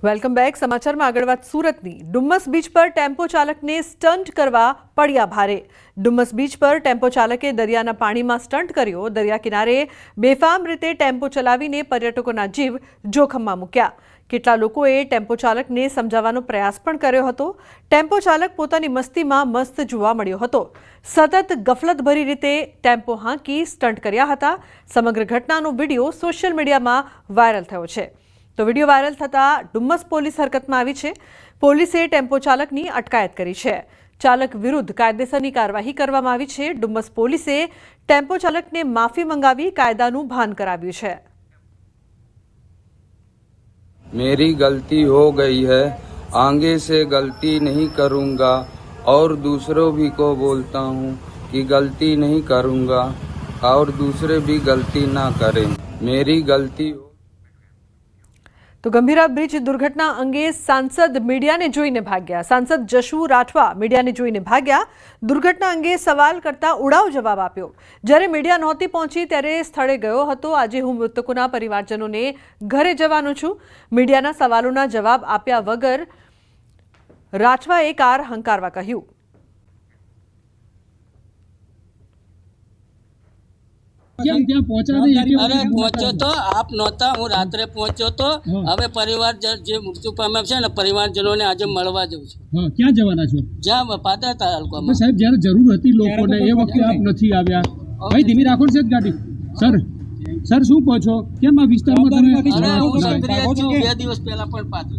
Welcome back. સમાચારમાં આગળ વાત સુરતની. ડુમ્મસ બીચ પર ટેમ્પો ચાલકને સ્ટન્ટ કરવા પડ્યા ભારે. ડુમ્મસ બીચ પર ટેમ્પો ચાલકે દરિયાના પાણીમાં સ્ટન્ટ કર્યો. દરિયા કિનારે બેફામ રીતે ટેમ્પો ચલાવીને પર્યટકોના જીવ જોખમમાં મૂક્યા. કેટલા લોકોએ ટેમ્પો ચાલકને સમજાવવાનો પ્રયાસ પણ કર્યો હતો. ટેમ્પો ચાલક પોતાની મસ્તીમાં મસ્ત જોવા મળ્યો હતો. સતત ગફલતભરી રીતે ટેમ્પો હાંકી સ્ટન્ટ કર્યા હતા. સમગ્ર ઘટનાનો વિડીયો સોશિયલ મીડિયામાં વાયરલ થયો છે. તો વિડીયો વાયરલ થતાં ડુમ્મસ પોલીસ હરકતમાં આવી છે. પોલીસે ટેમ્પો ચાલકની અટકાયત કરી છે. ચાલક વિરુદ્ધ કાયદેસરની કાર્યવાહી કરવામાં આવી છે. ડુમ્મસ પોલીસે ટેમ્પો ચાલકને માફી મંગાવી કાયદાનું ભાન કરાવ્યું છે. मेरी गलती हो गई है, आगे से गलती नहीं करूँगा और दूसरों भी को बोलता हूँ कि गलती नहीं करूँगा और दूसरे भी गलती ना करें. मेरी गलती તો ગંભીરા બ્રિજ દુર્ઘટના અંગે સાંસદ મીડિયાને જોઈને ભાગ્યા. સાંસદ જશુ રાઠવા મીડિયાને જોઈને ભાગ્યા. દુર્ઘટના અંગે સવાલ કરતા ઉડાવ જવાબ આપ્યો. જ્યારે મીડિયા નહોતી પહોંચી ત્યારે સ્થળે ગયો હતો. આજે હું મૃતકોના પરિવારજનોને ઘરે જવાનો છું. મીડિયાના સવાલોના જવાબ આપ્યા વગર રાઠવાએ કાર હંકારવા કહ્યું. क्या पहुंचा नहीं? अरे पहुंचो तो आप नહોતા, હું રાત્રે પહોંચ્યો તો. હવે પરિવાર જે મૃત્યુ પામ્યા છે ને પરિવારજનોને આજે મળવા જવું છે. ક્યાં જવાના છો? જ્યાં પાદર તાલુકામાં. સાહેબ જ્યારે જરૂર હતી લોકોને એ વખતે આપ નથી આવ્યા. ભાઈ ધીમી રાખો ને ગાડી. સર શું કહો છો? કેમ આ વિસ્તારમાં તમે? અરે હું સક્રિય છું. 2 દિવસ પહેલા પણ પાત્ર